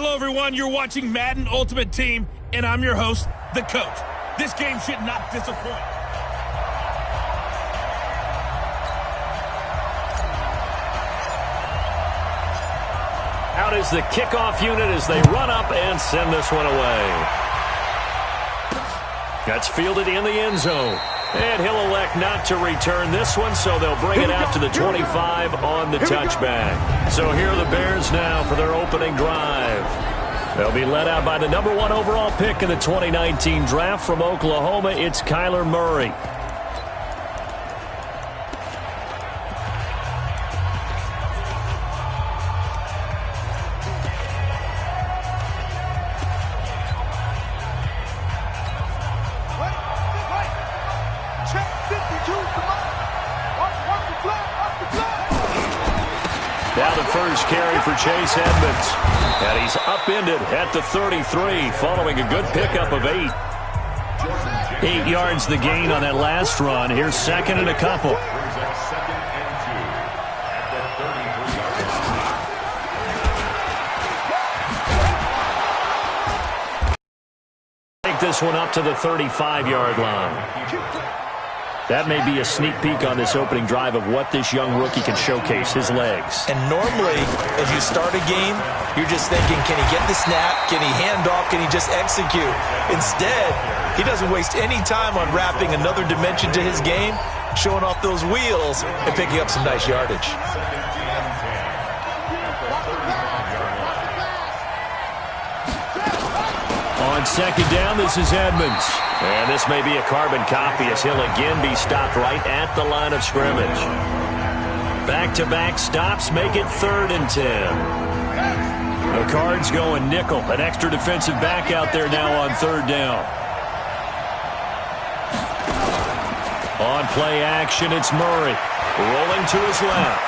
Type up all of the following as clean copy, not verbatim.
Hello, everyone. You're watching Madden Ultimate Team, and I'm your host, the coach. This game should not disappoint. Out is the kickoff unit as they run up and send this one away. That's fielded in the end zone. And he'll elect not to return this one, so they'll bring it out to the 25 on the touchback. So here are the Bears now for their opening drive. They'll be led out by the number 1 overall pick in the 2019 draft from Oklahoma. It's Kyler Murray. Now the first carry for Chase Edmonds. And he's upended at the 33 following a good pickup of 8. 8 yards the gain on that last run. Here's second and a couple. Take this one up to the 35-yard line. That may be a sneak peek on this opening drive of what this young rookie can showcase, his legs. And normally, as you start a game, you're just thinking, can he get the snap? Can he hand off? Can he just execute? Instead, he doesn't waste any time on wrapping another dimension to his game, showing off those wheels, and picking up some nice yardage. On second down, this is Edmonds. And this may be a carbon copy as he'll again be stopped right at the line of scrimmage. Back-to-back stops make it 3rd and 10. The Cards going nickel. An extra defensive back out there now on 3rd down. On play action, it's Murray. Rolling to his left.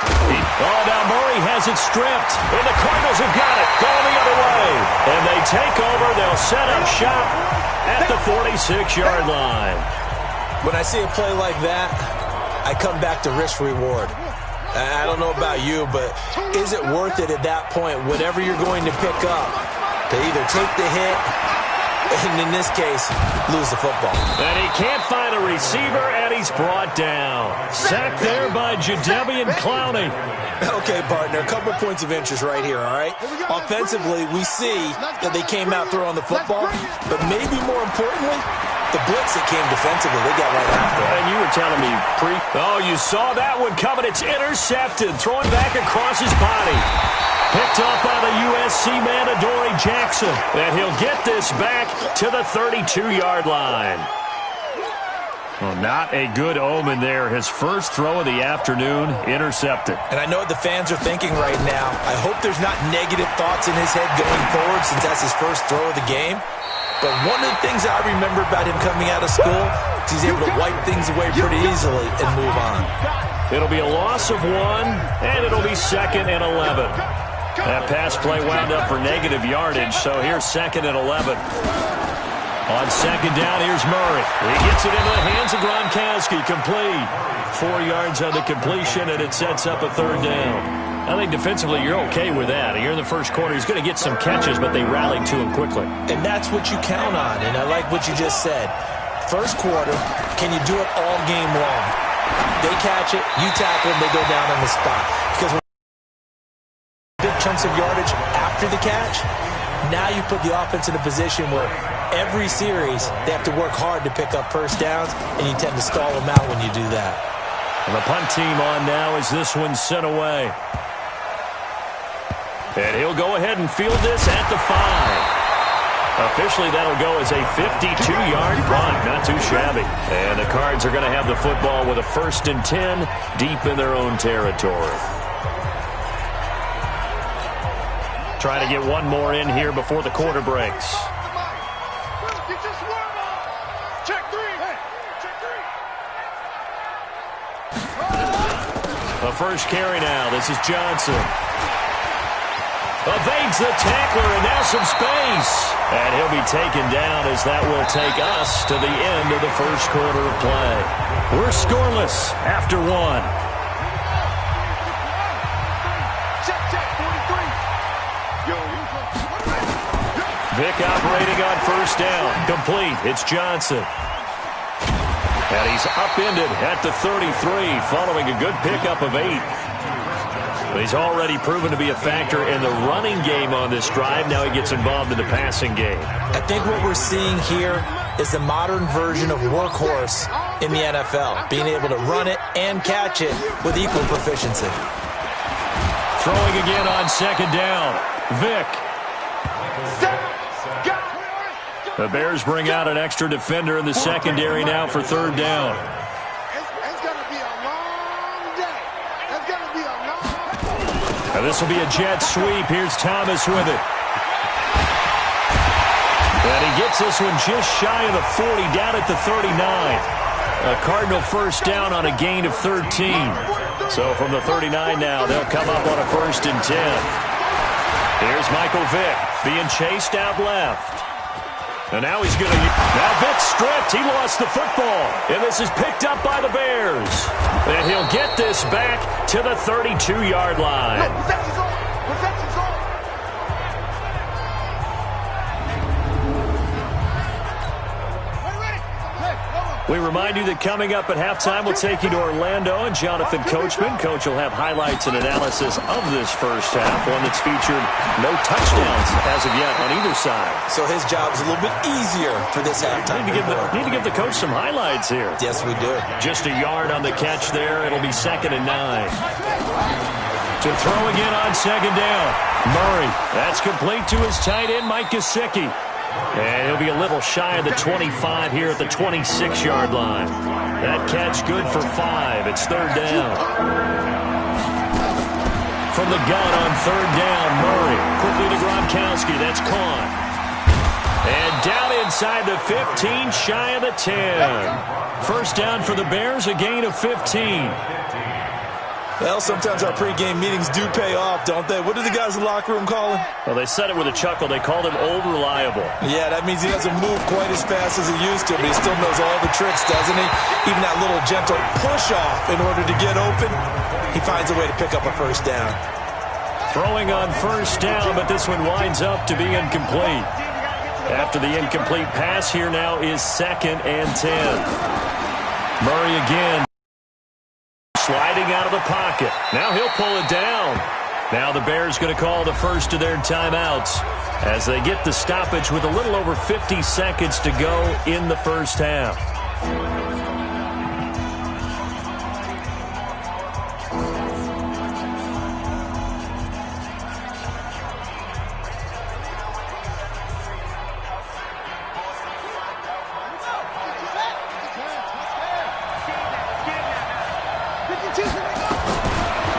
Now Murray has it stripped. And the Cardinals have got it. Going the other way. And they take over. They'll set up shop at the 46-yard line. When I see a play like that, I come back to risk-reward. I don't know about you, but is it worth it at that point, whatever you're going to pick up, to either take the hit, and in this case, lose the football? And he can't find a receiver, and he's brought down. Sacked there by Jadeveon Clowney. Okay, partner, a couple points of interest right here, all right? Offensively, we see that they came out throwing the football, but maybe more importantly, the blitz that came defensively, they got right after it. And you were telling me you saw that one coming. It's intercepted, thrown back across his body. Picked up by the USC man, Adoree Jackson. And he'll get this back to the 32-yard line. Well, not a good omen there. His first throw of the afternoon, intercepted. And I know what the fans are thinking right now. I hope there's not negative thoughts in his head going forward since that's his first throw of the game. But one of the things I remember about him coming out of school is he's able to wipe things away pretty easily and move on. It'll be a loss of 1, and it'll be 2nd and 11. That pass play wound up for negative yardage, so here's 2nd and 11. On second down, here's Murray. He gets it into the hands of Gronkowski, complete. 4 yards on the completion, and it sets up a 3rd down. I think defensively you're okay with that. Here in the first quarter, he's going to get some catches, but they rallied to him quickly. And that's what you count on, and I like what you just said. First quarter, can you do it all game long? They catch it, you tackle them, they go down on the spot. Because when big chunks of yardage after the catch, now you put the offense in a position where every series they have to work hard to pick up first downs, and you tend to stall them out when you do that. And the punt team on now as this one's sent away. And he'll go ahead and field this at the 5. Officially, that'll go as a 52-yard punt. Not too shabby. And the Cards are going to have the football with a 1st and 10 deep in their own territory. Trying to get one more in here before the quarter breaks. The first carry now. This is Johnson. Evades the tackler, and now some space. And he'll be taken down as that will take us to the end of the first quarter of play. We're scoreless after 1. Vick operating on first down. Complete. It's Johnson. And he's upended at the 33 following a good pickup of 8. But he's already proven to be a factor in the running game on this drive. Now he gets involved in the passing game. I think what we're seeing here is the modern version of workhorse in the NFL, being able to run it and catch it with equal proficiency. Throwing again on second down. Vick. The Bears bring out an extra defender in the secondary now for third down. It's going to be a long day. It's going to be a long. Now this will be a jet sweep. Here's Thomas with it. And he gets this one just shy of the 40, down at the 39. A Cardinal first down on a gain of 13. So from the 39 now, they'll come up on a 1st and 10. Here's Michael Vick being chased out left. And now he's going to... Now Vick's stripped. He lost the football. And this is picked up by the Bears. And he'll get this back to the 32-yard line. No, protection's on. Protection's on. We remind you that coming up at halftime, we'll take you to Orlando and Jonathan Coachman. Coach will have highlights and analysis of this first half, one that's featured no touchdowns as of yet on either side. So his job's a little bit easier for this halftime. Need to give the coach some highlights here. Yes, we do. Just a yard on the catch there. It'll be 2nd and 9. To throw again on second down. Murray. That's complete to his tight end, Mike Gesicki. And he'll be a little shy of the 25 here at the 26-yard line. That catch good for 5. It's third down. From the gun on third down, Murray. Quickly to Gronkowski. That's caught. And down inside the 15, shy of the 10. First down for the Bears, a gain of 15. Well, sometimes our pregame meetings do pay off, don't they? What do the guys in the locker room call him? Well, they said it with a chuckle. They called him Old Reliable. Yeah, that means he doesn't move quite as fast as he used to, but he still knows all the tricks, doesn't he? Even that little gentle push-off in order to get open, he finds a way to pick up a first down. Throwing on first down, but this one winds up to be incomplete. After the incomplete pass, here now is 2nd and 10. Murray again. Sliding out of the pocket. Now he'll pull it down. Now the Bears going to call the first of their timeouts as they get the stoppage with a little over 50 seconds to go in the first half.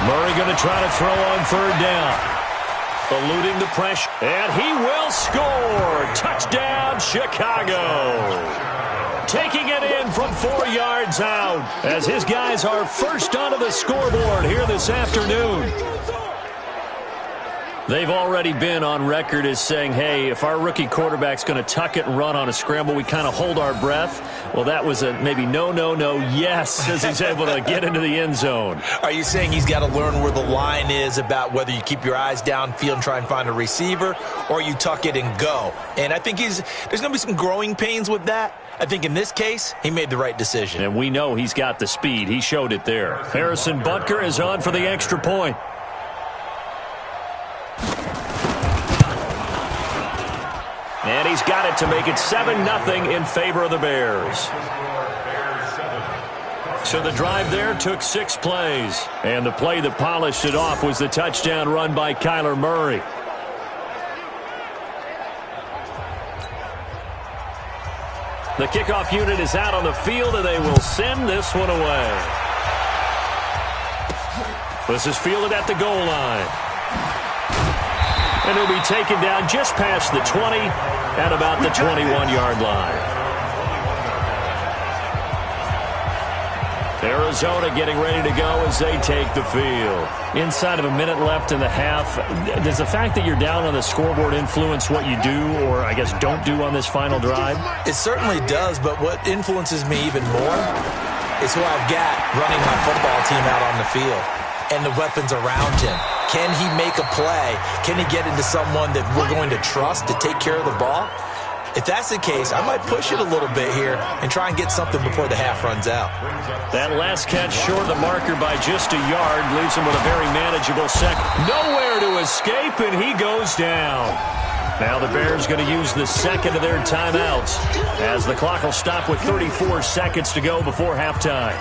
Murray going to try to throw on third down. Eluding the pressure. And he will score. Touchdown, Chicago. Taking it in from 4 yards out as his guys are first onto the scoreboard here this afternoon. They've already been on record as saying, hey, if our rookie quarterback's going to tuck it and run on a scramble, we kind of hold our breath. Well, that was a maybe no, yes, as he's able to get into the end zone. Are you saying he's got to learn where the line is about whether you keep your eyes downfield and try and find a receiver or you tuck it and go? And I think there's going to be some growing pains with that. I think in this case, he made the right decision. And we know he's got the speed. He showed it there. Harrison Butker is on for the extra point. And he's got it to make it 7-0 in favor of the Bears. So the drive there took 6 plays. And the play that polished it off was the touchdown run by Kyler Murray. The kickoff unit is out on the field, and they will send this one away. This is fielded at the goal line. And he'll be taken down just past the 20 at about the 21-yard line. Arizona getting ready to go as they take the field. Inside of a minute left in the half, does the fact that you're down on the scoreboard influence what you do or, I guess, don't do on this final drive? It certainly does, but what influences me even more is who I've got running my football team out on the field. and the weapons around him. Can he make a play? Can he get into someone that we're going to trust to take care of the ball? If that's the case, I might push it a little bit here and try and get something before the half runs out. That last catch short of the marker by just a yard leaves him with a very manageable second. Nowhere to escape, and he goes down. Now the Bears going to use the second of their timeouts as the clock will stop with 34 seconds to go before halftime.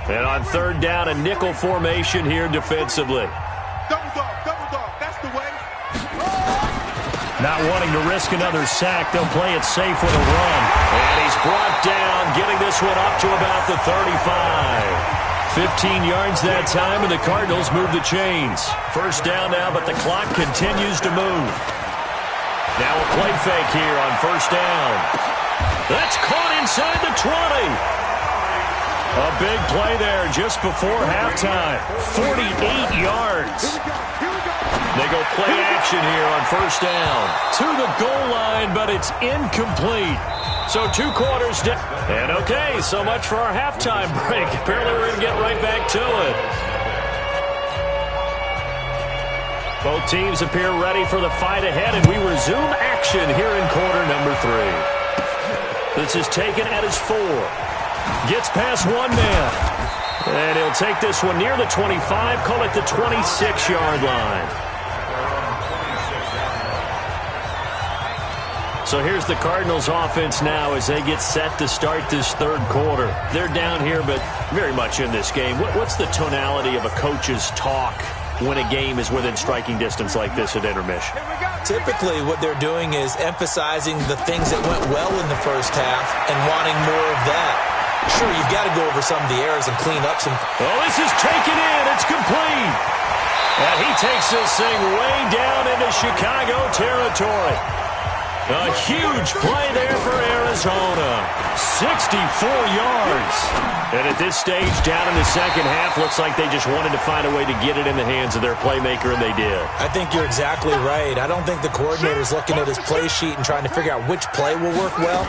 And on third down, a nickel formation here defensively. Double dog, that's the way. Not wanting to risk another sack, they'll play it safe with a run. And he's brought down, getting this one up to about the 35. 15 yards that time, and the Cardinals move the chains. First down now, but the clock continues to move. Now a play fake here on first down. That's caught inside the 20. A big play there just before halftime. 48 yards. They go play action here on first down. To the goal line, but it's incomplete. So 2 quarters down. And okay, so much for our halftime break. Apparently we're going to get right back to it. Both teams appear ready for the fight ahead, and we resume action here in quarter number 3. This is taken at his 4. Gets past one man. And he'll take this one near the 25, call it the 26-yard line. So here's the Cardinals offense now as they get set to start this third quarter. They're down here, but very much in this game. What's the tonality of a coach's talk when a game is within striking distance like this at intermission? Typically, what they're doing is emphasizing the things that went well in the first half and wanting more of that. Sure, you've got to go over some of the errors and clean up some. Oh, this is taken in. It's complete. And he takes this thing way down into Chicago territory. A huge play there for Arizona. 64 yards. And at this stage, down in the second half, looks like they just wanted to find a way to get it in the hands of their playmaker, and they did. I think you're exactly right. I don't think the coordinator's looking at his play sheet and trying to figure out which play will work well.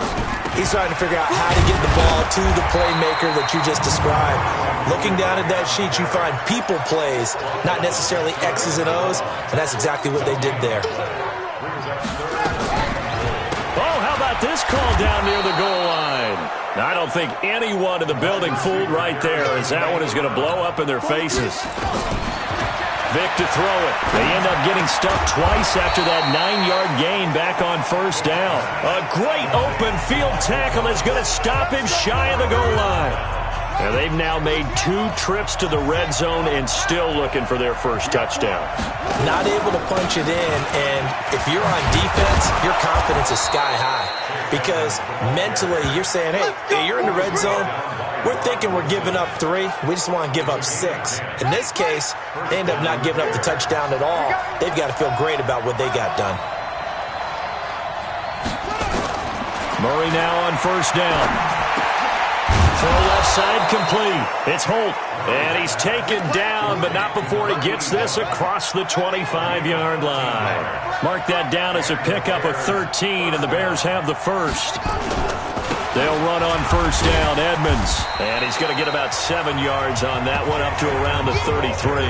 He's trying to figure out how to get the ball to the playmaker that you just described. Looking down at that sheet, you find people plays, not necessarily X's and O's, and that's exactly what they did there. This call down near the goal line. I don't think anyone in the building fooled right there, as that one is going to blow up in their faces. Vic to throw it. They end up getting stuffed twice after that 9-yard gain back on first down. A great open field tackle is going to stop him shy of the goal line. And they've now made 2 trips to the red zone and still looking for their first touchdown. Not able to punch it in, and if you're on defense, your confidence is sky high. Because mentally, you're saying, hey, you're in the red zone. We're thinking we're giving up 3. We just want to give up 6. In this case, they end up not giving up the touchdown at all. They've got to feel great about what they got done. Murray now on first down. Throw left side complete. It's Holt. And he's taken down, but not before he gets this across the 25-yard line. Mark that down as a pickup of 13, and the Bears have the first. They'll run on first down, Edmonds. And he's going to get about 7 yards on that one, up to around the 33.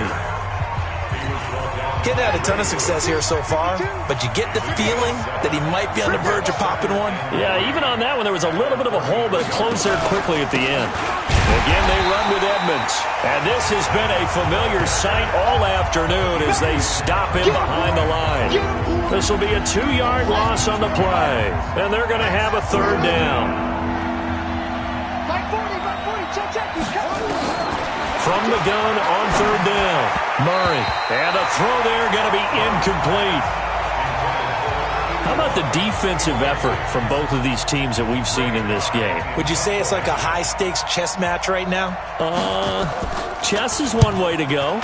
Getting had a ton of success here so far, but you get the feeling that he might be on the verge of popping one. Yeah, even on that one, there was a little bit of a hole, but it closed there quickly at the end. Again, they run with Edmonds. And this has been a familiar sight all afternoon as they stop him behind the line. This will be a 2-yard loss on the play, and they're going to have a third down. From the gun on third down, Murray. And the throw there going to be incomplete. How about the defensive effort from both of these teams that we've seen in this game? Would you say it's like a high-stakes chess match right now? Chess is one way to go.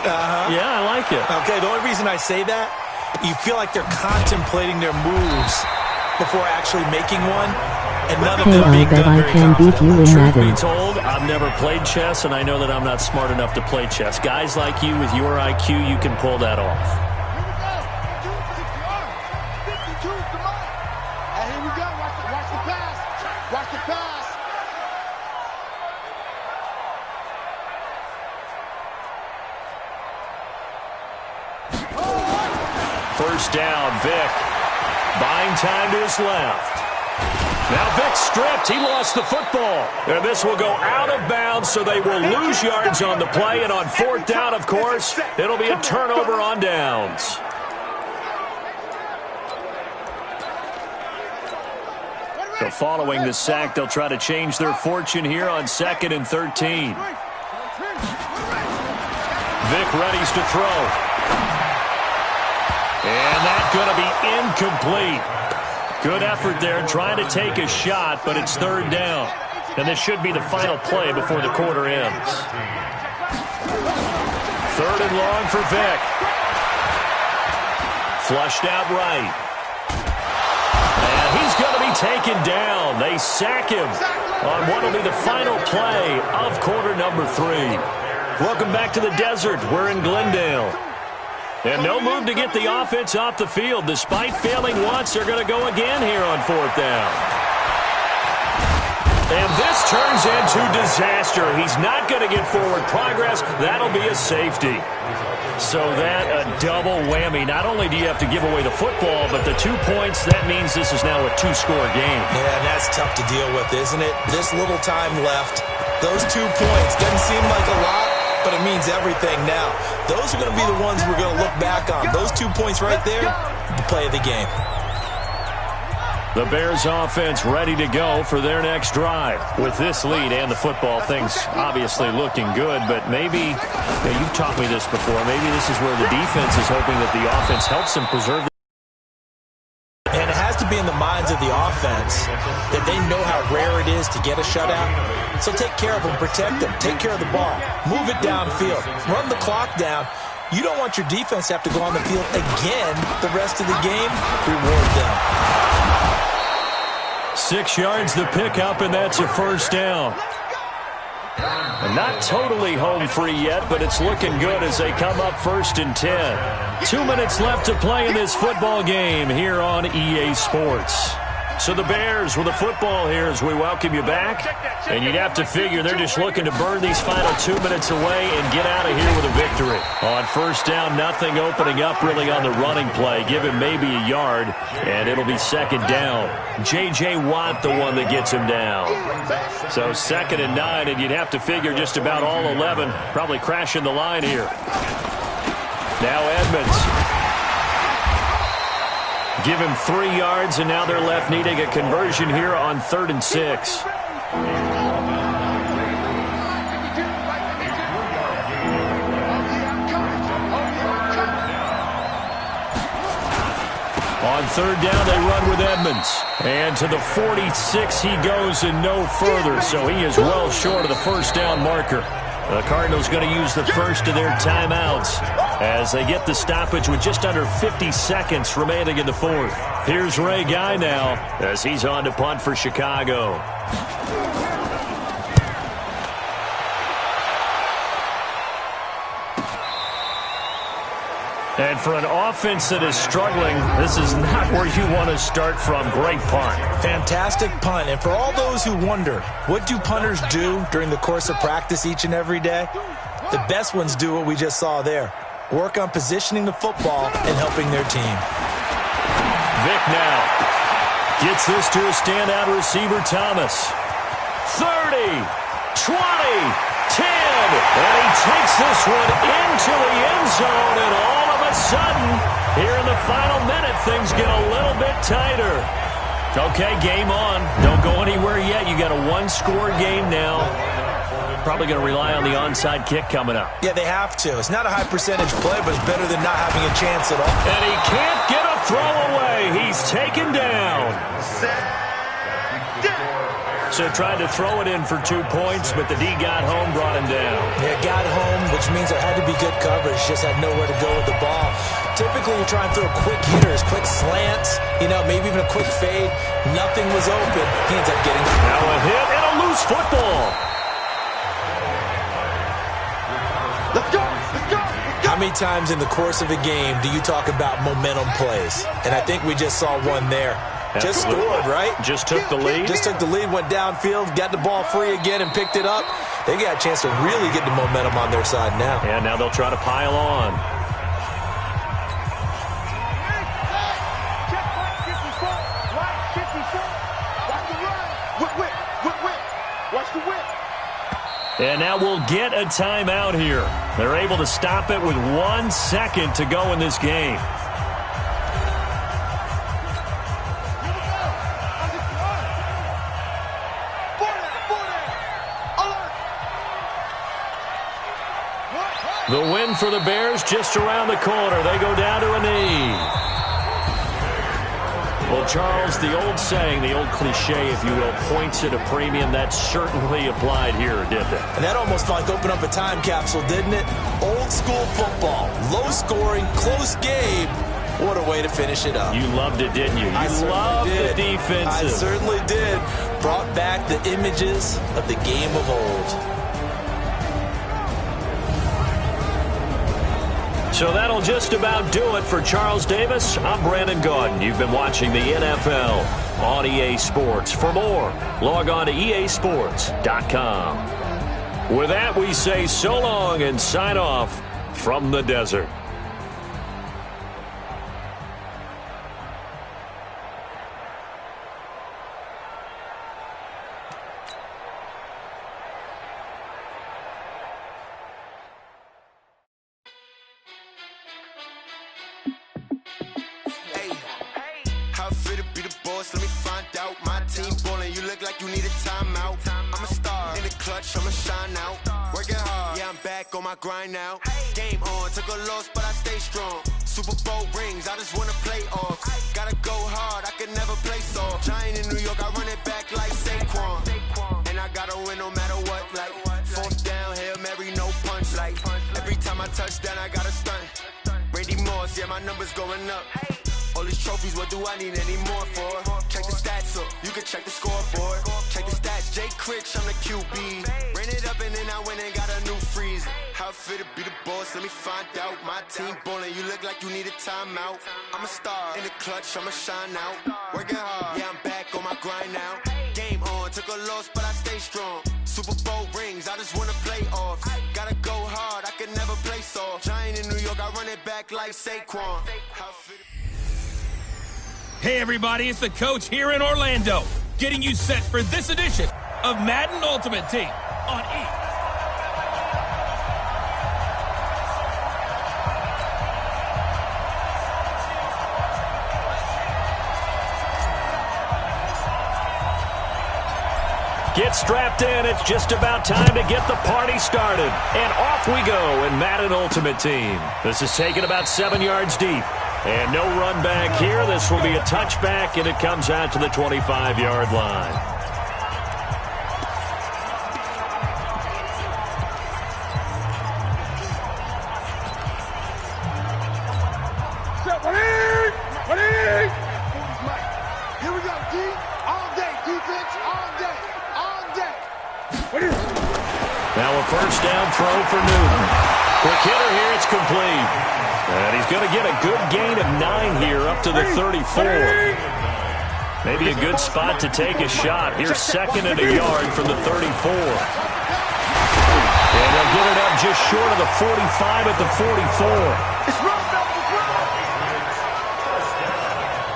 Yeah, I like it. Okay, the only reason I say that, you feel like they're contemplating their moves before actually making one. and none of them being done very confidently. Truth be told, I've never played chess, and I know that I'm not smart enough to play chess. Guys like you with your IQ, you can pull that off. And here we go. Watch the pass. Watch the pass. First down, Vic. Buying time to his left. Now Vic stripped. He lost the football. And this will go out of bounds, so they will lose yards on the play. And on fourth down, of course, it'll be a turnover on downs. So following the sack, they'll try to change their fortune here on 2nd and 13. Vic readies to throw. And that's going to be incomplete. Good effort there trying to take a shot, but it's third down. And this should be the final play before the quarter ends. Third and long for Vic. Flushed out right. And he's going to be taken down. They sack him on what will be the final play of quarter number 3. Welcome back to the desert. We're in Glendale. And no move to get the offense off the field. Despite failing once, they're going to go again here on fourth down. And this turns into disaster. He's not going to get forward progress. That'll be a safety. So that a double whammy. Not only do you have to give away the football, but the 2 points, that means this is now a 2-score game. Yeah, and that's tough to deal with, isn't it? This little time left. Those 2 points doesn't seem like a lot, but it means everything now. Those are going to be the ones we're going to look back on. Those 2 points right there, the play of the game. The Bears offense ready to go for their next drive. With this lead and the football, things obviously looking good, but maybe, you've taught me this before, maybe this is where the defense is hoping that the offense helps them preserve. And it has to be in the minds of the offense that they know how rare it is to get a shutout. So take care of them, protect them, take care of the ball, move it downfield, run the clock down. You don't want your defense to have to go on the field again the rest of the game. Reward them. 6 yards the pickup, and that's a first down. And not totally home free yet, but it's looking good as they come up 1st and 10. 2 minutes left to play in this football game here on EA Sports. So the Bears with the football here as we welcome you back. And you'd have to figure they're just looking to burn these final 2 minutes away and get out of here with a victory. On first down, nothing opening up really on the running play. Give him maybe a yard, and it'll be 2nd down. J.J. Watt, the one that gets him down. So 2nd and 9, and you'd have to figure just about all 11 probably crashing the line here. Now Edmonds. Give him 3 yards, and now they're left needing a conversion here on 3rd and 6. On 3rd down, they run with Edmonds. And to the 46 he goes and no further, so he is well short of the first down marker. The Cardinals going to use the first of their timeouts as they get the stoppage with just under 50 seconds remaining in the 4th. Here's Ray Guy now as he's on to punt for Chicago. And for an offense that is struggling, this is not where you want to start from. Great punt. Fantastic punt. And for all those who wonder, what do punters do during the course of practice each and every day? The best ones do what we just saw there. Work on positioning the football and helping their team. Vic now gets this to a standout receiver, Thomas. 30, 20, 10. And he takes this one into the end zone, and all of a sudden, here in the final minute, things get a little bit tighter. Okay, game on. Don't go anywhere yet. You got a 1-score game now. Probably going to rely on the onside kick coming up. Yeah, they have to. It's not a high percentage play, but it's better than not having a chance at all. And he can't get a throw away. He's taken down. So tried to throw it in for 2 points, but the D got home, brought him down. Yeah, got home, which means there had to be good coverage. Just had nowhere to go with the ball. Typically, you try and throw quick hitters, quick slants, maybe even a quick fade. Nothing was open. He ends up getting it. Now a hit and a loose football. Let's go. Let's go. How many times in the course of a game do you talk about momentum plays? And I think we just saw one there. Just scored, right? Just took the lead. Just took the lead, went downfield, got the ball free again, and picked it up. They got a chance to really get the momentum on their side now. And now they'll try to pile on. Watch the whip. And now we'll get a timeout here. They're able to stop it with 1 second to go in this game. The win for the Bears just around the corner. They go down to a knee. Well, Charles, the old saying, the old cliche, if you will, points at a premium, that certainly applied here, didn't it? And that almost like opened up a time capsule, didn't it? Old school football, low scoring, close game. What a way to finish it up. You loved it, didn't you? You loved the defense. I certainly did. Brought back the images of the game of old. So that'll just about do it for Charles Davis. I'm Brandon Gaudin. You've been watching the NFL on EA Sports. For more, log on to easports.com. With that, we say so long and sign off from the desert. Grind now. Game on, took a loss, but I stay strong. Super Bowl rings, I just wanna play off. Gotta go hard, I can never play soft. Giant in New York, I run it back like Saquon. And I gotta win no matter what. Like fourth down, Hail Mary, no punch. Like every time I touch down, I gotta stunt. Randy Moss, yeah, my numbers going up. All these trophies, what do I need any more for? Check the stats up, you can check the scoreboard. Check the stats, Jay Critch, I'm the QB. Ran it up and then I went and got a new freeze. How fit to be the boss, let me find out. My team ballin', you look like you need a timeout. I'm a star, in the clutch, I'ma shine out. Working hard, yeah, I'm back on my grind now. Game on, took a loss, but I stay strong. Super Bowl rings, I just wanna play off. Gotta go hard, I can never play soft. Giant in New York, I run it back like Saquon. Hey everybody, it's the coach here in Orlando, getting you set for this edition of Madden Ultimate Team on E. Get strapped in. It's just about time to get the party started. And off we go in Madden Ultimate Team. This is taken about 7 yards deep. And no run back here. This will be a touchback, and it comes out to the 25-yard line. Here we go, D. All day, defense, all day, all day. Now a first down throw for Newton. Quick hitter here, it's complete. And he's going to get a good gain of 9 here up to the 34. Maybe a good spot to take a shot. Here's second and a yard from the 34. And they'll get it up just short of the 45 at the 44.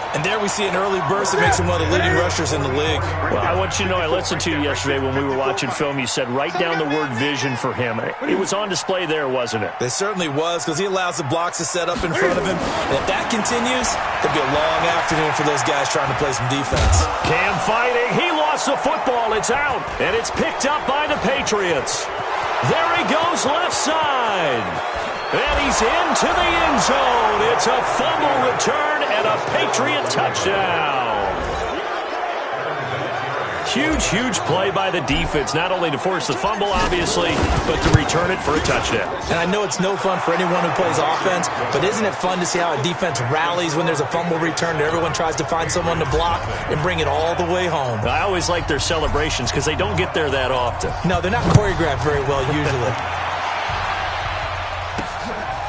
And there we see an early burst that makes him one of the leading rushers in the league. Well, I want you to know, I listened to you yesterday when we were watching film. You said write down the word vision for him. It was on display there, wasn't it? It certainly was, because he allows the blocks to set up in front of him. And if that continues, it'll be a long afternoon for those guys trying to play some defense. Cam fighting. He lost the football. It's out. And it's picked up by the Patriots. There he goes left side. And he's into the end zone. It's a fumble return and a Patriot touchdown. Huge play by the defense, not only to force the fumble, obviously, but to return it for a touchdown. And I know it's no fun for anyone who plays offense, but isn't it fun to see how a defense rallies when there's a fumble return and everyone tries to find someone to block and bring it all the way home? I always like their celebrations because they don't get there that often. No, they're not choreographed very well usually.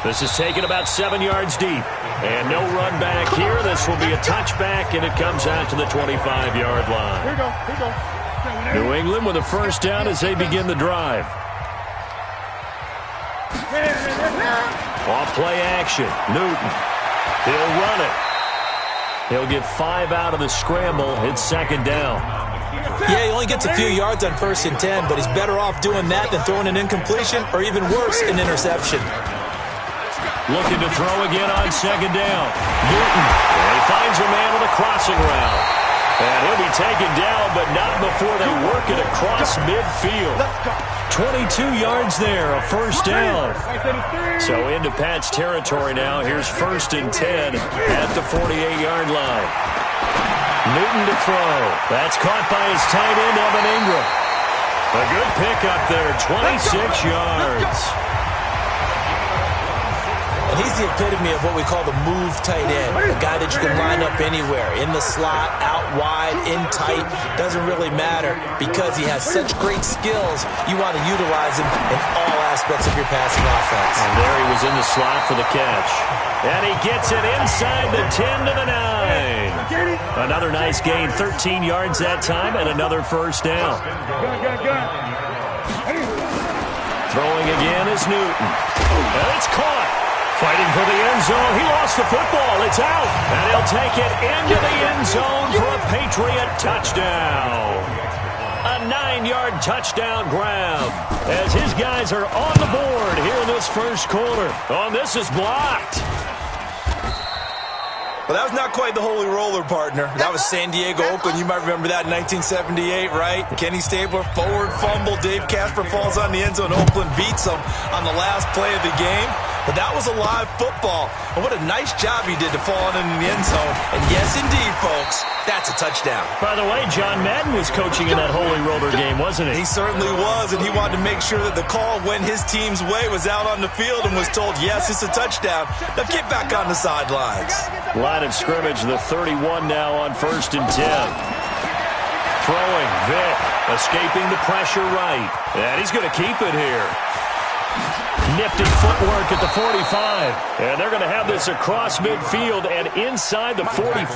This is taken about 7 yards deep. And no run back here. This will be a touchback, and it comes out to the 25-yard line. Here you go. New England with a first down as they begin the drive. Off play action. Newton. He'll run it. He'll get 5 out of the scramble. It's second down. Yeah, he only gets a few yards on 1st and 10, but he's better off doing that than throwing an incompletion or even worse, an interception. Looking to throw again on second down. Newton. And he finds a man with a crossing route. And he'll be taken down, but not before they work it across midfield. 22 yards there, a first down. So into Pat's territory now. Here's 1st and 10 at the 48-yard line. Newton to throw. That's caught by his tight end, Evan Ingram. A good pickup there, 26 yards. And he's the epitome of what we call the move tight end, a guy that you can line up anywhere, in the slot, out wide, in tight, doesn't really matter because he has such great skills. You want to utilize him in all aspects of your passing offense. And there he was in the slot for the catch. And he gets it inside the 10 to the 9. Another nice gain, 13 yards that time, and another first down. Throwing again is Newton. And it's caught. Fighting for the end zone. He lost the football. It's out. And he'll take it into the end zone for a Patriot touchdown. A 9-yard touchdown grab as his guys are on the board here in this first quarter. Oh, this is blocked. Well, that was not quite the holy roller, partner. That was San Diego, Oakland. You might remember that in 1978, right? Kenny Stabler, forward fumble. Dave Casper falls on the end zone. Oakland beats him on the last play of the game. But that was a live football. And what a nice job he did to fall in the end zone. And yes, indeed, folks, that's a touchdown. By the way, John Madden was coaching in that holy roller game, wasn't he? He certainly was, and he wanted to make sure that the call went his team's way, was out on the field and was told, yes, it's a touchdown. Now get back on the sidelines. Line of scrimmage, the 31 now on 1st and 10. Throwing, Vick, escaping the pressure right. And he's going to keep it here. Nifty footwork at the 45. And they're going to have this across midfield and inside the 45.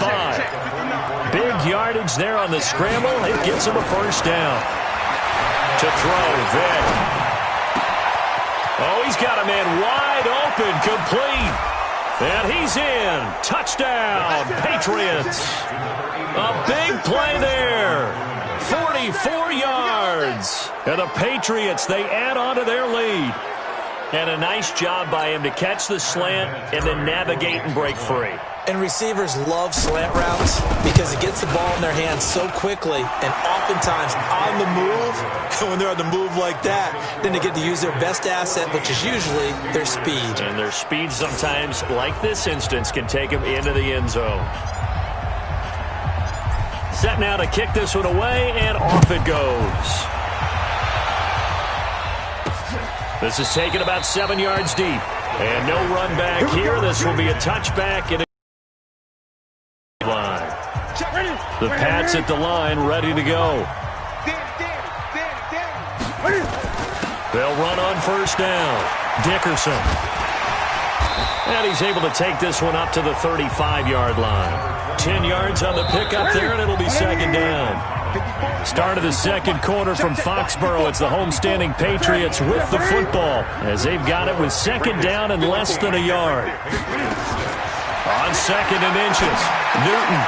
Big yardage there on the scramble. It gets him a first down. To throw, Vick. Oh, he's got a man wide open, complete. And he's in. Touchdown, Patriots. A big play there. 44 yards. And the Patriots, they add on to their lead. And a nice job by him to catch the slant and then navigate and break free. And receivers love slant routes because it gets the ball in their hands so quickly and oftentimes on the move. When they're on the move like that, then they get to use their best asset, which is usually their speed. And their speed sometimes, like this instance, can take them into the end zone. Set now to kick this one away, and off it goes. This is taken about 7 yards deep. And no run back here. This will be a touchback and a line. The Pats at the line, ready to go. They'll run on first down. Dickerson. And he's able to take this one up to the 35-yard line. 10 yards on the pickup there, and it'll be second down. Start of the second quarter from Foxborough. It's the homestanding Patriots with the football as they've got it with second down and less than a yard. On 2nd and inches, Newton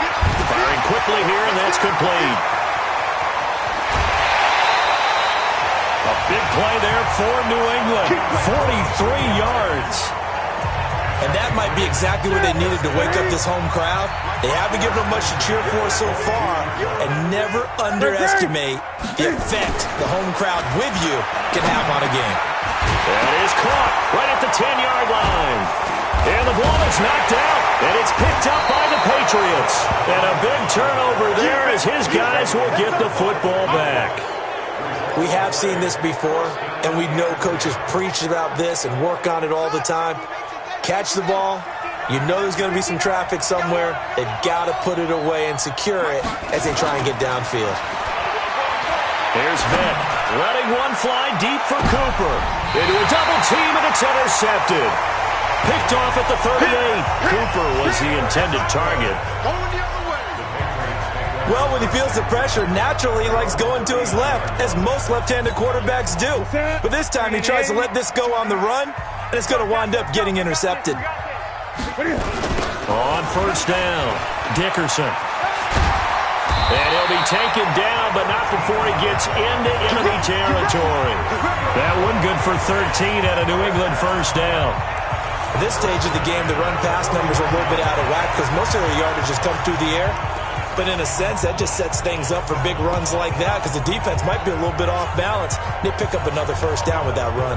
firing quickly here, and that's complete. A big play there for New England. 43 yards. And that might be exactly what they needed to wake up this home crowd. They haven't given them much to cheer for so far. And never underestimate the effect the home crowd with you can have on a game. That is caught right at the 10-yard line. And the ball is knocked out, and it's picked up by the Patriots. And a big turnover there as his guys will get the football back. We have seen this before, and we know coaches preach about this and work on it all the time. Catch the ball. You know there's going to be some traffic somewhere. They've got to put it away and secure it as they try and get downfield. Here's Vick, letting one fly deep for Cooper. Into a double team, and it's intercepted. Picked off at the 38. Cooper was the intended target. Well, when he feels the pressure, naturally he likes going to his left, as most left-handed quarterbacks do. But this time he tries to let this go on the run, and it's going to wind up getting intercepted. On first down, Dickerson. And he'll be taken down, but not before he gets into enemy territory. That one good for 13 at a New England first down. At this stage of the game, the run-pass numbers are a little bit out of whack because most of their yardage has come through the air. But in a sense, that just sets things up for big runs like that because the defense might be a little bit off balance. They pick up another first down with that run.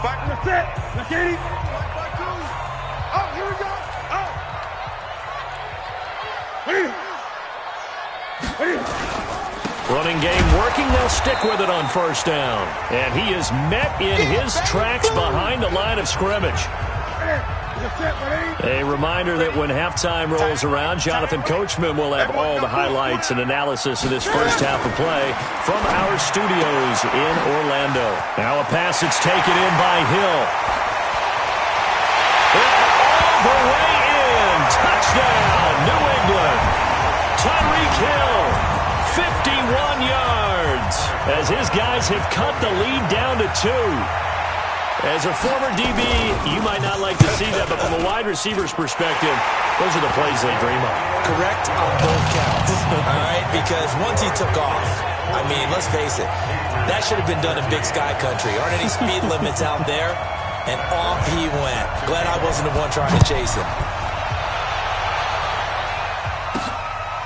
Back in the set. Look at him. Oh, here we go. Oh. Running game working. They'll stick with it on first down. And he is met in his tracks behind the line of scrimmage. A reminder that when halftime rolls around, Jonathan Coachman will have all the highlights and analysis of this first half of play from our studios in Orlando. Now a pass that's taken in by Hill. And all the way in. Touchdown, New England. Tyreek Hill, 51 yards, as his guys have cut the lead down to 2. As a former DB, you might not like to see that, but from a wide receiver's perspective, those are the plays they dream of. Correct on both counts, all right? Because once he took off, I mean, let's face it, that should have been done in Big Sky Country. Aren't any speed limits out there? And off he went. Glad I wasn't the one trying to chase him.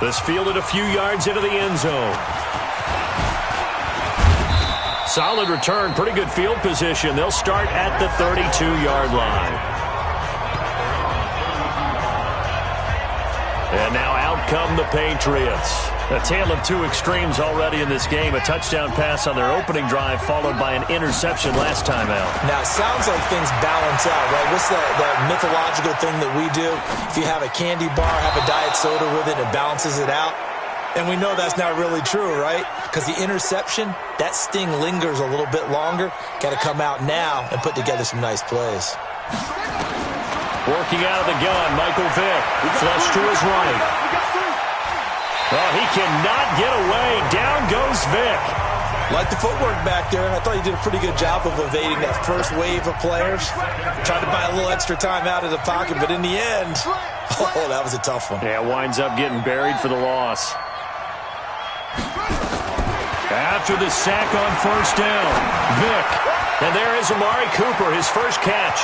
This fielded a few yards into the end zone. Solid return, pretty good field position. They'll start at the 32-yard line. And now out come the Patriots. A tale of two extremes already in this game. A touchdown pass on their opening drive followed by an interception last time out. Now, it sounds like things balance out, right? What's that mythological thing that we do? If you have a candy bar, have a diet soda with it, it balances it out. And we know that's not really true, right? Because the interception, that sting lingers a little bit longer. Got to come out now and put together some nice plays. Working out of the gun, Michael Vick. Flush to his right. Oh, he cannot get away. Down goes Vick. Like the footwork back there. I thought he did a pretty good job of evading that first wave of players. Tried to buy a little extra time out of the pocket, but in the end, oh, that was a tough one. Yeah, winds up getting buried for the loss. After the sack on first down, Vick. And there is Amari Cooper, his first catch.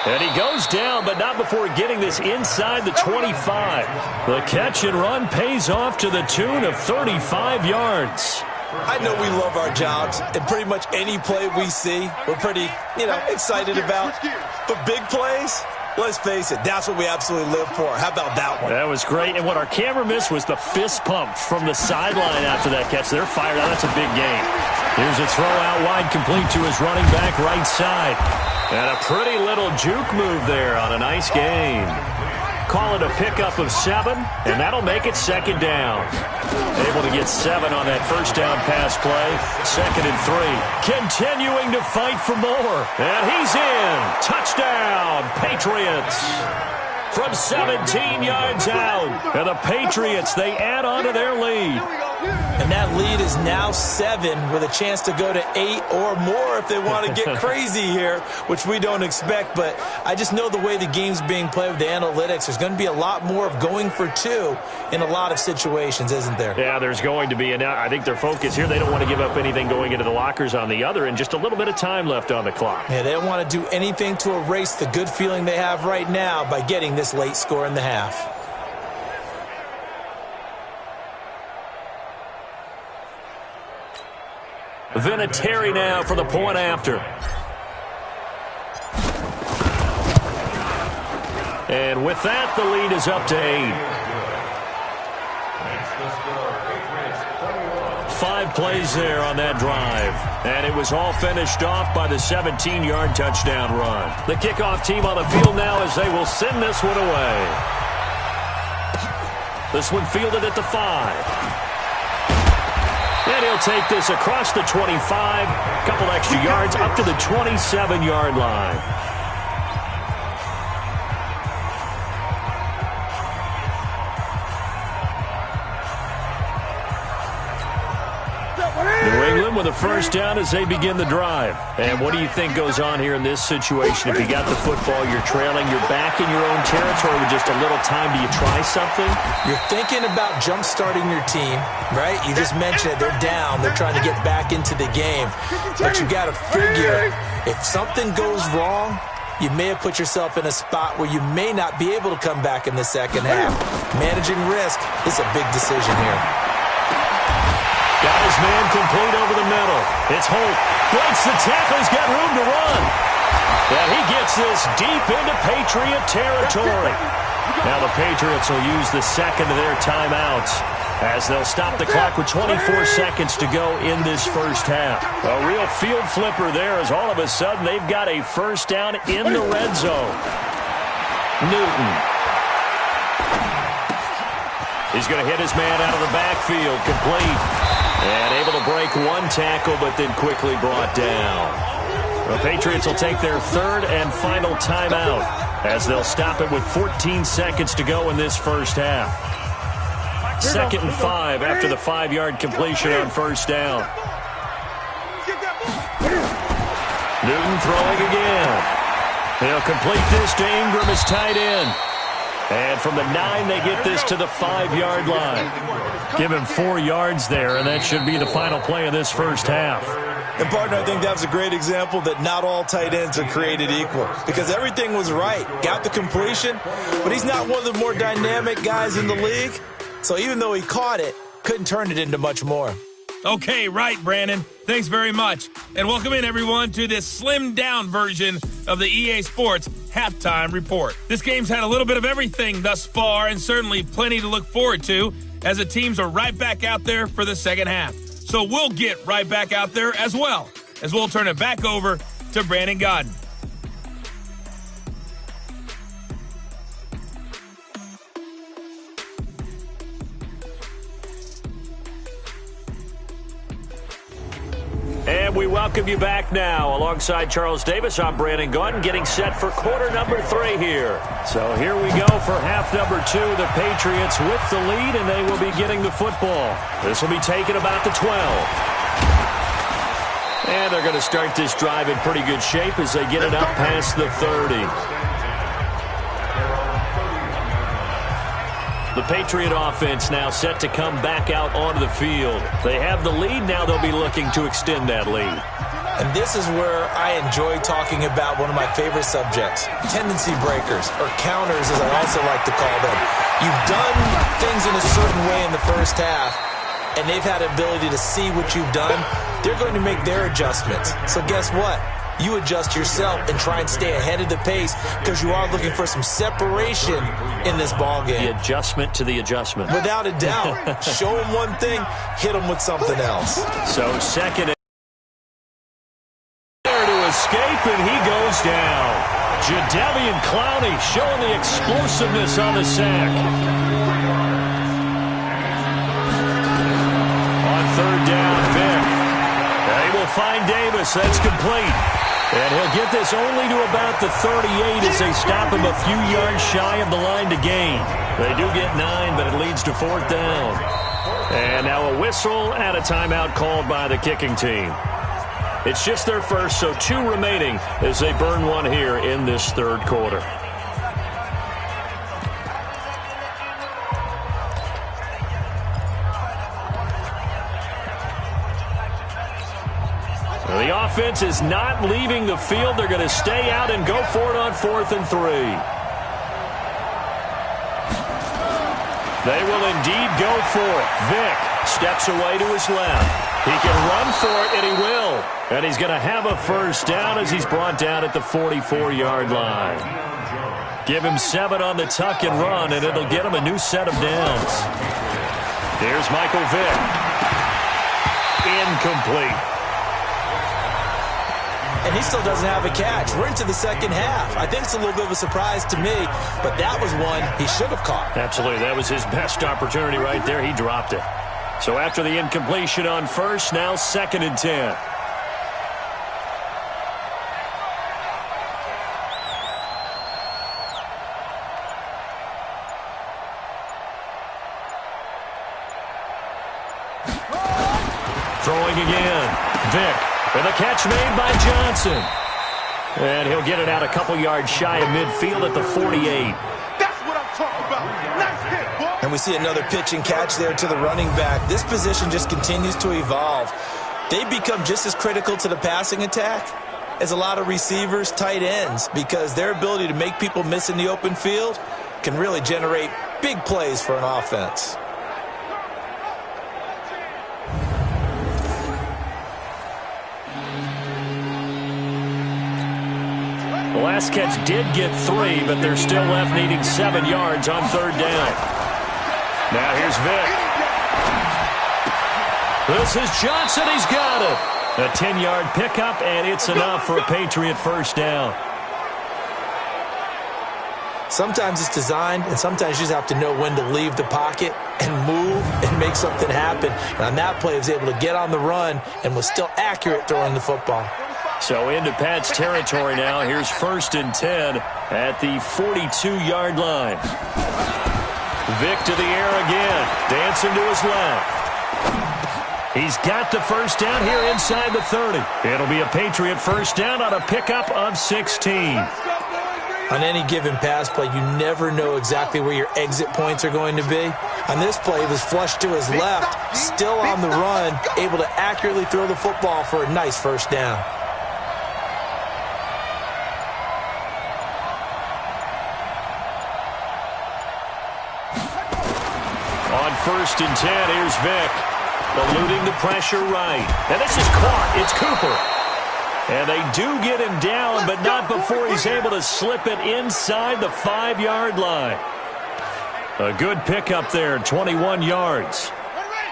And he goes down, but not before getting this inside the 25. The catch and run pays off to the tune of 35 yards. I know we love our jobs, and pretty much any play we see, we're pretty, excited about. But big plays, let's face it, that's what we absolutely live for. How about that one? That was great, and what our camera missed was the fist pump from the sideline after that catch. They're fired out. That's a big gain. Here's a throw out wide, complete to his running back right side. And a pretty little juke move there on a nice gain. Call it a pickup of 7, and that'll make it second down. Able to get 7 on that first down pass play. 2nd and 3. Continuing to fight for more. And he's in. Touchdown, Patriots. From 17 yards out. And the Patriots, they add on to their lead. And that lead is now 7 with a chance to go to 8 or more if they want to get crazy here, which we don't expect. But I just know the way the game's being played with the analytics, there's going to be a lot more of going for 2 in a lot of situations, isn't there? Yeah, there's going to be. And I think their focus here, they don't want to give up anything going into the lockers on the other, and just a little bit of time left on the clock. Yeah, they don't want to do anything to erase the good feeling they have right now by getting this late score in the half. Vinatieri now for the point after. And with that, the lead is up to 8. 5 plays there on that drive. And it was all finished off by the 17-yard touchdown run. The kickoff team on the field now as they will send this one away. This one fielded at the 5. And he'll take this across the 25, couple extra yards up to the 27-yard line. New England with a first down as they begin the drive. And what do you think goes on here in this situation? If you got the football, you're trailing, you're back in your own territory with just a little time. Do you try something? You're thinking about jump-starting your team, right? You just mentioned it. They're down. They're trying to get back into the game. But you got to figure, if something goes wrong, you may have put yourself in a spot where you may not be able to come back in the second half. Managing risk is a big decision here. Got his man complete over the middle. It's Holt. Breaks the tackle. He's got room to run. And he gets this deep into Patriot territory. Now the Patriots will use the second of their timeouts as they'll stop the clock with 24 seconds to go in this first half. A real field flipper there as all of a sudden they've got a first down in the red zone. Newton. He's going to hit his man out of the backfield. Complete. And able to break one tackle, but then quickly brought down. The Patriots will take their third and final timeout as they'll stop it with 14 seconds to go in this first half. 2nd and 5 after the 5-yard completion on first down. Newton throwing again. He'll complete this to Ingram as tight end. And from the 9, they get this to the 5-yard line. Give him 4 yards there, and that should be the final play of this first half. And, partner, I think that was a great example that not all tight ends are created equal because everything was right. Got the completion, but he's not one of the more dynamic guys in the league. So even though he caught it, couldn't turn it into much more. Okay, right, Brandon. Thanks very much. And welcome in, everyone, to this slimmed-down version of the EA Sports Halftime Report. This game's had a little bit of everything thus far and certainly plenty to look forward to as the teams are right back out there for the second half. So we'll get right back out there as well as we'll turn it back over to Brandon Godden. And we welcome you back now. Alongside Charles Davis, I'm Brandon Gaudin, getting set for quarter number 3 here. So here we go for half number 2. The Patriots with the lead, and they will be getting the football. This will be taken about the 12. And they're going to start this drive in pretty good shape as they get it up past the 30. The Patriot offense now set to come back out onto the field. They have the lead. Now they'll be looking to extend that lead. And this is where I enjoy talking about one of my favorite subjects, tendency breakers, or counters as I also like to call them. You've done things in a certain way in the first half, and they've had the ability to see what you've done. They're going to make their adjustments. So guess what? You adjust yourself and try and stay ahead of the pace because you are looking for some separation in this ball game. The adjustment to the adjustment. Without a doubt. Show them one thing, hit them with something else. So second there to escape, and he goes down. Jadeveon Clowney showing the explosiveness on the sack. On third down, Vic. They will find Davis. That's complete. And he'll get this only to about the 38 as they stop him a few yards shy of the line to gain. They do get 9, but it leads to 4th down. And now a whistle and a timeout called by the kicking team. It's just their first, so 2 remaining as they burn one here in this third quarter. The offense is not leaving the field. They're going to stay out and go for it on 4th and 3. They will indeed go for it. Vick steps away to his left. He can run for it, and he will. And he's going to have a first down as he's brought down at the 44-yard line. Give him 7 on the tuck and run, and it'll get him a new set of downs. Here's Michael Vick. Incomplete. And he still doesn't have a catch. We're into the second half. I think it's a little bit of a surprise to me, but that was one he should have caught. Absolutely. That was his best opportunity right there. He dropped it. So after the incompletion on first, now 2nd and 10. Throwing again. Vick. And the catch made by Johnson. And he'll get it out a couple yards shy of midfield at the 48. That's what I'm talking about. Nice hit, boy. And we see another pitch and catch there to the running back. This position just continues to evolve. They've become just as critical to the passing attack as a lot of receivers, tight ends, because their ability to make people miss in the open field can really generate big plays for an offense. The last catch did get 3, but they're still left needing 7 yards on 3rd down. Now here's Vick. This is Johnson. He's got it. A 10-yard pickup, and it's enough for a Patriot first down. Sometimes it's designed, and sometimes you just have to know when to leave the pocket and move and make something happen. And on that play, he was able to get on the run and was still accurate throwing the football. So into Pat's territory now. Here's 1st and 10 at the 42-yard line. Vick to the air again. Dancing to his left. He's got the first down here inside the 30. It'll be a Patriot first down on a pickup of 16. On any given pass play, you never know exactly where your exit points are going to be. On this play, he was flushed to his left, still on the run, able to accurately throw the football for a nice first down. On 1st and 10, here's Vick. Eluding the pressure right. And this is caught. It's Cooper. And they do get him down, but not before he's able to slip it inside the 5-yard line. A good pickup there, 21 yards.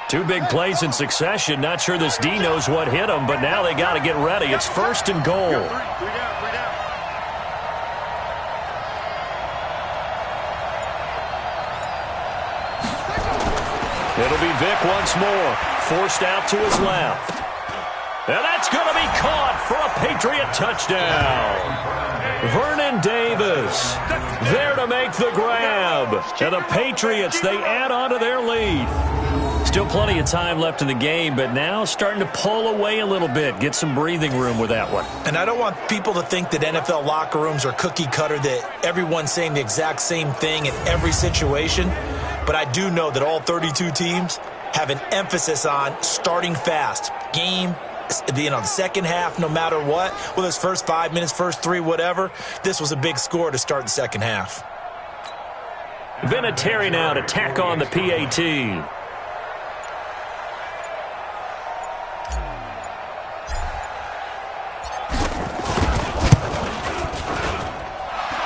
2 big plays in succession. Not sure this D knows what hit him, but now they got to get ready. It's 1st and goal. It'll be Vick once more, forced out to his left. And that's going to be caught for a Patriot touchdown. Vernon Davis there to make the grab. And the Patriots, they add on to their lead. Still plenty of time left in the game, but now starting to pull away a little bit. Get some breathing room with that one. And I don't want people to think that NFL locker rooms are cookie cutter, that everyone's saying the exact same thing in every situation. But I do know that all 32 teams have an emphasis on starting fast. Game, the second half, no matter what, whether it's first 5 minutes, first 3, whatever, this was a big score to start the second half. Vinatieri now to tack on the PAT.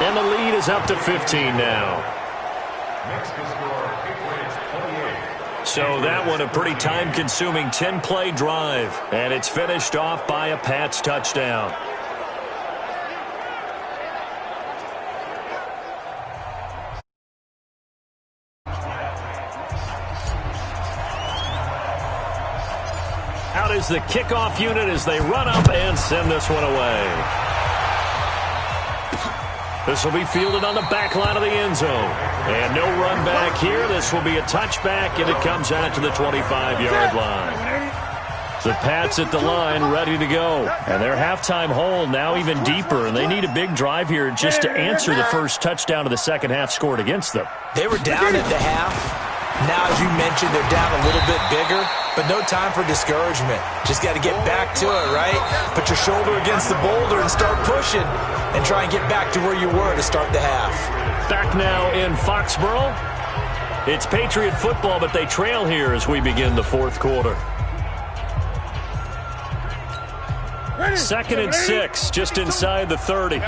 And the lead is up to 15 now. So that one a pretty time-consuming 10-play drive. And it's finished off by a Pats touchdown. Out is the kickoff unit as they run up and send this one away. This will be fielded on the back line of the end zone. And no run back here. This will be a touchback, and it comes out to the 25-yard line. The Pats at the line ready to go. And their halftime hole now even deeper, and they need a big drive here just to answer the first touchdown of the second half scored against them. They were down at the half. Now, as you mentioned, they're down a little bit bigger, but no time for discouragement. Just got to get back to it, right? Put your shoulder against the boulder and start pushing and try and get back to where you were to start the half. Back now in Foxborough. It's Patriot football, but they trail here as we begin the fourth quarter. 2nd and 6, just inside the 30.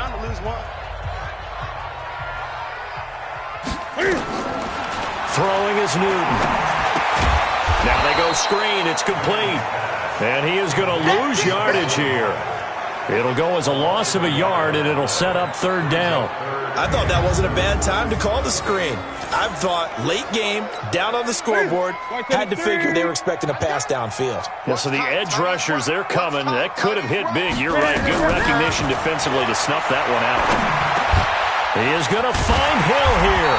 Throwing is Newton. Now they go screen. It's complete. And he is going to lose yardage here. It'll go as a loss of a yard, and it'll set up 3rd down. I thought that wasn't a bad time to call the screen. I thought late game, down on the scoreboard, had to figure they were expecting a pass downfield. Well, so the edge rushers, they're coming. That could have hit big. You're right. Good recognition defensively to snuff that one out. He is going to find Hill here.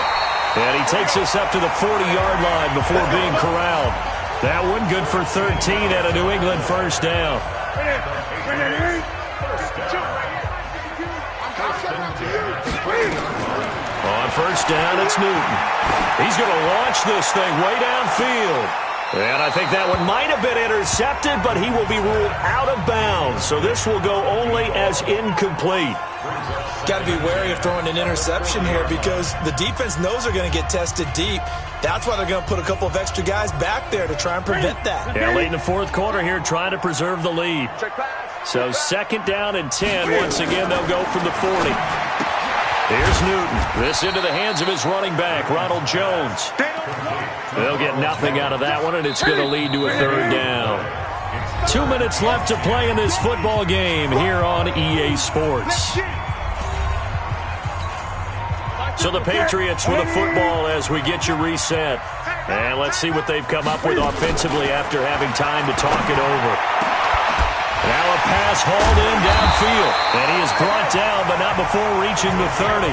And he takes us up to the 40-yard line before being corralled. That one good for 13 at a New England first down. On first down, it's Newton. He's going to launch this thing way downfield. And I think that one might have been intercepted, but he will be ruled out of bounds. So this will go only as incomplete. Got to be wary of throwing an interception here because the defense knows they're going to get tested deep. That's why they're going to put a couple of extra guys back there to try and prevent that. Yeah, late in the fourth quarter here, trying to preserve the lead. So 2nd down and 10. Once again, they'll go from the 40. Here's Newton. This into the hands of his running back, Ronald Jones. They'll get nothing out of that one, and it's going to lead to a 3rd down. 2 minutes left to play in this football game here on EA Sports. So the Patriots with a football as we get you reset. And let's see what they've come up with offensively after having time to talk it over. Now a pass hauled in downfield. And he is brought down, but not before reaching the 30.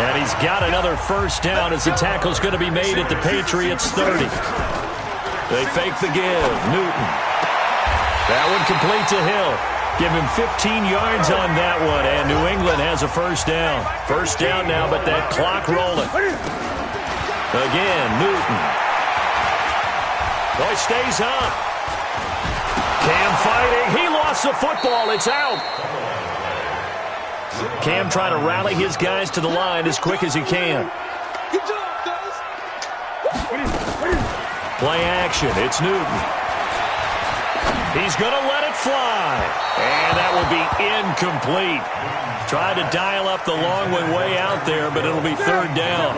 And he's got another first down as the tackle's going to be made at the Patriots' 30. They fake the give. Newton. That one complete to Hill. Give him 15 yards on that one, and New England has a first down. First down now, but that clock rolling. Again, Newton. Boy, stays up. Cam fighting. He lost the football. It's out. Cam trying to rally his guys to the line as quick as he can. Good job, guys. Play action. It's Newton. He's going to let it fly. And that will be incomplete. Tried to dial up the long one way out there, but it'll be 3rd down.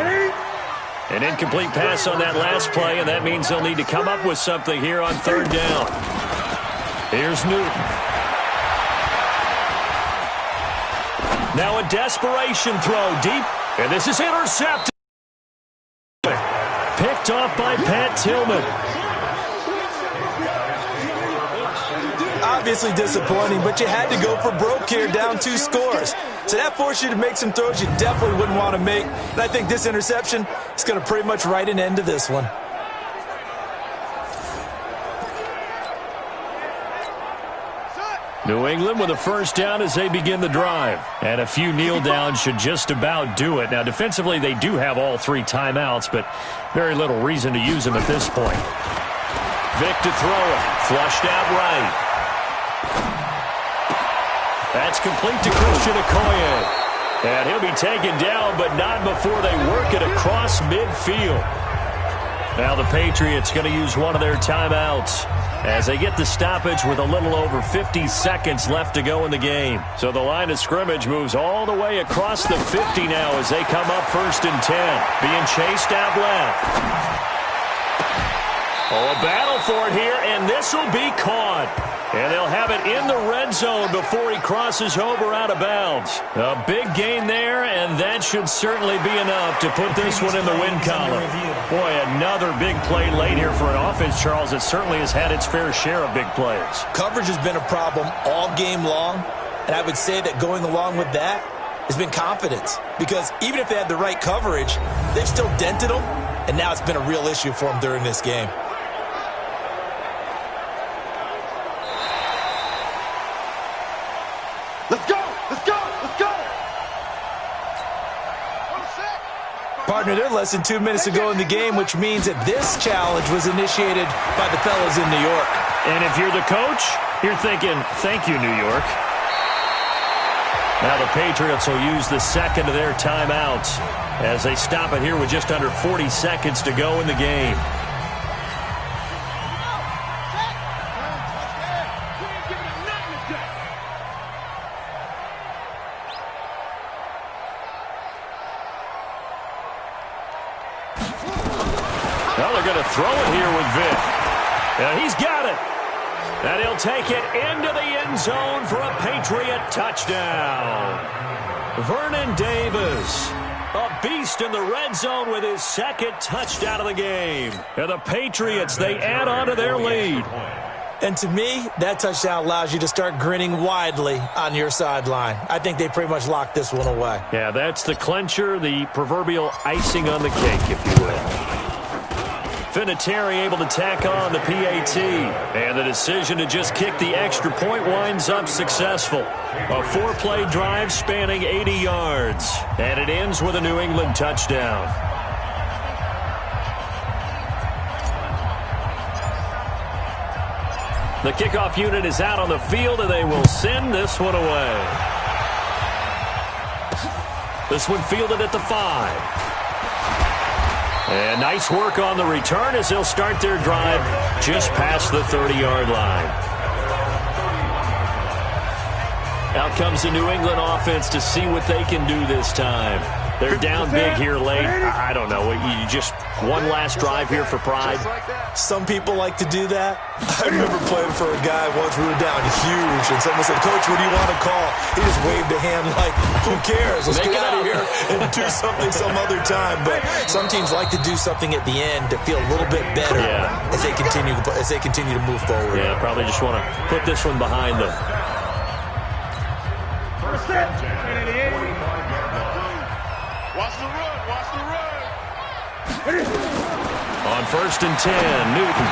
An incomplete pass on that last play, and that means they'll need to come up with something here on 3rd down. Here's Newton. Now a desperation throw deep, and this is intercepted. Picked off by Pat Tillman. Obviously disappointing, but you had to go for broke here, down 2 scores. So that forced you to make some throws you definitely wouldn't want to make. And I think this interception is going to pretty much write an end to this one. New England with a first down as they begin the drive. And a few kneel downs should just about do it. Now, defensively, they do have all 3 timeouts, but very little reason to use them at this point. Vic to throw it. Flushed out right. That's complete to Christian Okoye. And he'll be taken down, but not before they work it across midfield. Now the Patriots going to use one of their timeouts as they get the stoppage with a little over 50 seconds left to go in the game. So the line of scrimmage moves all the way across the 50 now as they come up 1st and 10. Being chased out left. Oh, a battle for it here, and this will be caught. And they'll have it in the red zone before he crosses over out of bounds. A big gain there, and that should certainly be enough to put this one in the win column. Boy, another big play late here for an offense, Charles, that certainly has had its fair share of big plays. Coverage has been a problem all game long, and I would say that going along with that, has been confidence. Because even if they had the right coverage, they've still dented them, and now it's been a real issue for them during this game. Let's go! Let's go! Let's go! Partner, they're less than 2 minutes to go in the game, which means that this challenge was initiated by the fellas in New York. And if you're the coach, you're thinking, thank you, New York. Now the Patriots will use the second of their timeouts as they stop it here with just under 40 seconds to go in the game. Well, they're going to throw it here with Vic. And he's got it. And he'll take it into the end zone for a Patriot touchdown. Vernon Davis, a beast in the red zone with his second touchdown of the game. And the Patriots, they add on to their lead. And to me, that touchdown allows you to start grinning widely on your sideline. I think they pretty much locked this one away. Yeah, that's the clincher, the proverbial icing on the cake, if you will. Vinatieri able to tack on the PAT. And the decision to just kick the extra point winds up successful. A 4-play drive spanning 80 yards. And it ends with a New England touchdown. The kickoff unit is out on the field, and they will send this one away. This one fielded at the 5. And nice work on the return as they'll start their drive just past the 30-yard line. Out comes the New England offense to see what they can do this time. They're down big here late. I don't know. You just one last drive here for pride. Some people like to do that. I remember playing for a guy once. We were down huge, and someone said, "Coach, what do you want to call?" He just waved a hand like, "Who cares? Let's get out of here and do something some other time." But some teams like to do something at the end to feel a little bit better as they continue to move forward. Yeah, probably just want to put this one behind them. Watch the run. Watch the run. On 1st and 10, Newton.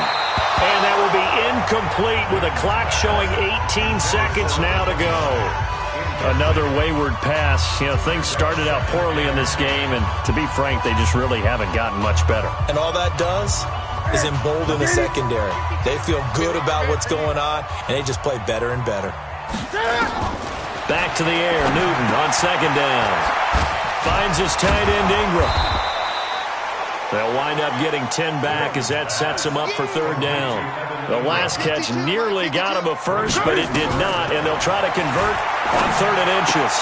And that will be incomplete with a clock showing 18 seconds now to go. Another wayward pass. You know, things started out poorly in this game, and to be frank, they just really haven't gotten much better. And all that does is embolden the secondary. They feel good about what's going on, and they just play better and better. Back to the air, Newton on 2nd down. Finds his tight end, Ingram. They'll wind up getting 10 back as that sets him up for 3rd down. The last catch nearly got him a first, but it did not, and they'll try to convert on 3rd and inches.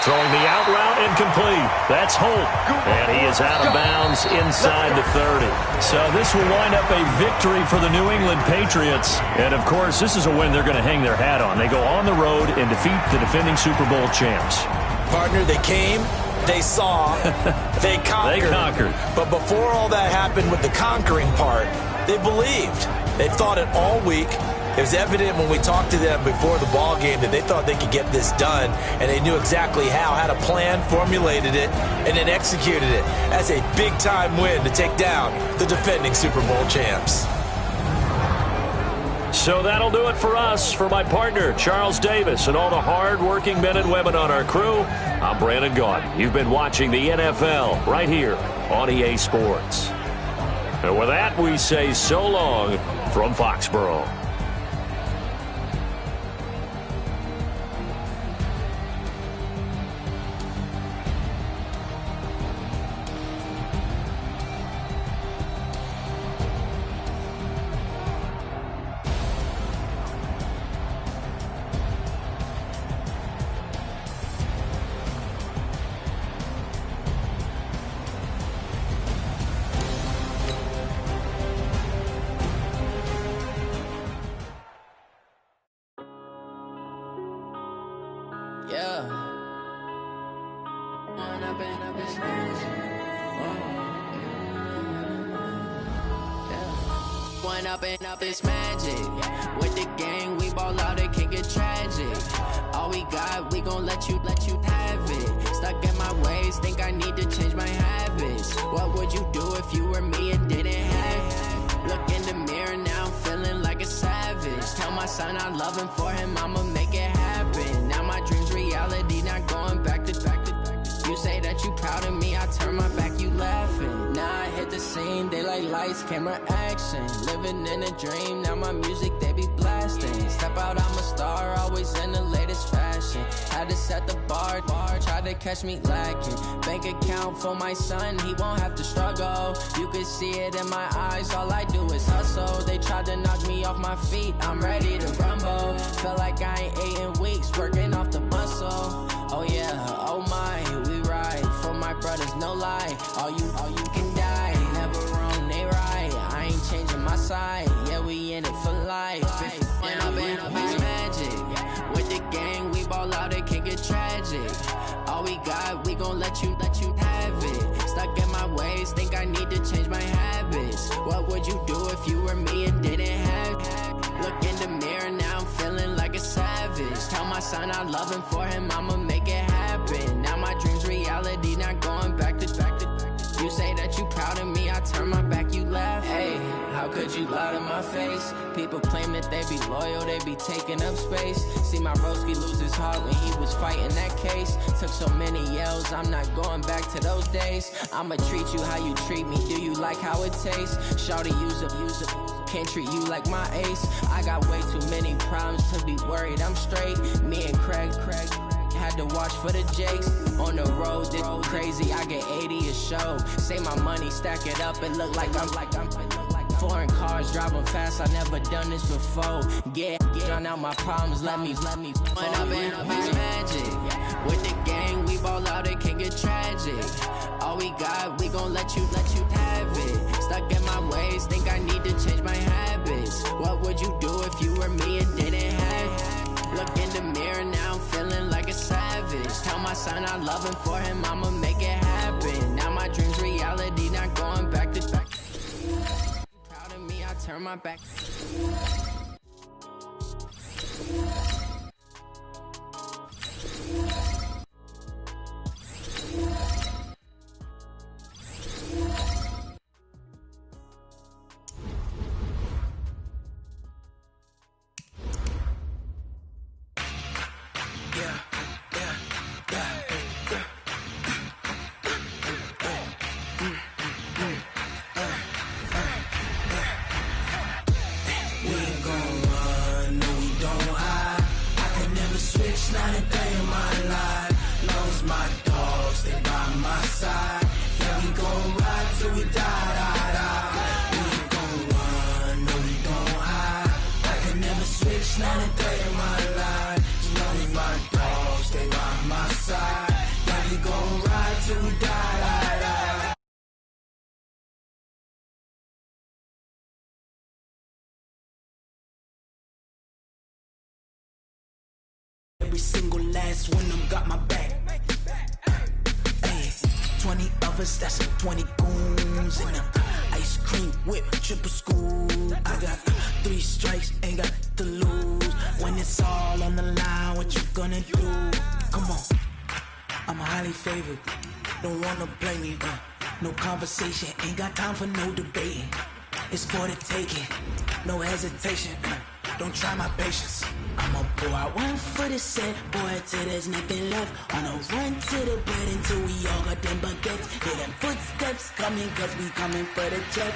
Throwing the out route incomplete. That's Holt, and he is out of bounds inside the 30. So this will wind up a victory for the New England Patriots. And, of course, this is a win they're going to hang their hat on. They go on the road and defeat the defending Super Bowl champs. Partner, they came, they saw, they conquered. They conquered. But before all that happened with the conquering part, they believed. They thought it all week. It was evident when we talked to them before the ball game that they thought they could get this done, and they knew exactly how, had a plan, formulated it, and then executed it. That's a big-time win to take down the defending Super Bowl champs. So that'll do it for us. For my partner, Charles Davis, and all the hard-working men and women on our crew, I'm Brandon Gaudin. You've been watching the NFL right here on EA Sports. And with that, we say so long from Foxborough. Up it's magic. With the gang, we ball out, it can get tragic. All we got got, we gon' let you have it. Stuck in my ways, think I need to change my habits. What would you do if you were me and didn't have it? Look in the mirror now, I'm feeling like a savage. Tell my son I love him, for him I'ma make it happen. Now my dream's reality, not going back to. You say that you proud of me, I turn my back, you laughing. Now I hit the scene, they like lights, camera, action. Living in a dream, now my music, they be blasting. Step out, I'm a star, always in the latest fashion. Had to set the bar, try to catch me lacking. Bank account for my son, he won't have to struggle. You can see it in my eyes, all I do is hustle. They tried to knock me off my feet, I'm ready to rumble. Felt like I ain't ate in weeks, working off the muscle. Oh yeah, oh my, we ride for my brothers, no lie. All you can die, never wrong, they right. I ain't changing my side, yeah, we in it for life. And I've been magic. With the gang, we ball out, it can get tragic. All we got, we gon' let you have it. Stuck in my ways, think I need to change my habits. What would you do if you were me and didn't have it? Look in the mirror, now I'm feeling like a savage. Tell my son I love him, for him I'ma make it happen. Now my dream's reality, not going back to. You say that you proud of me, I turn my back, you laugh. Hey, how could you lie to my face? People claim that they be loyal, they be taking up space. See my broski lose his heart when he was fighting that case. Took so many yells, I'm not going back to those days. I'ma treat you how you treat me, do you like how it tastes? Shawty, use up, can't treat you like my ace. I got way too many problems to be worried, I'm straight. Me and Craig had to watch for the Jakes. On the road, this crazy, I get 80 a show. Say my money, stack it up, it look like I'm foreign cars, driving fast, I never done this before. Get drown out my problems, let me When I've been magic. With the gang, we ball out, it can get tragic. All we got, we gon' let you have it. Stuck in my ways, think I need to change my habits. What would you do if you were me and didn't have it? Look in the mirror, now I'm feeling like a savage. Tell my son I love him, for him I'ma make it happen. Now my dream's reality, not going back to. Proud of me, I turn my back. Every single last one of them got my back. Hey, 20 of us, that's 20 goons in them. Ice cream whip, triple scoop. I got 3 strikes, ain't got to lose. When it's all on the line, what you gonna do? Come on, I'm highly favored. Don't wanna play me, no conversation, ain't got time for no debating. It's for the taking, no hesitation. Don't try my patience. I'ma pour out one for the set, boy, till there's nothing left. On a run to the bed until we all got them baguettes. Hear them footsteps coming, cause we coming for the check.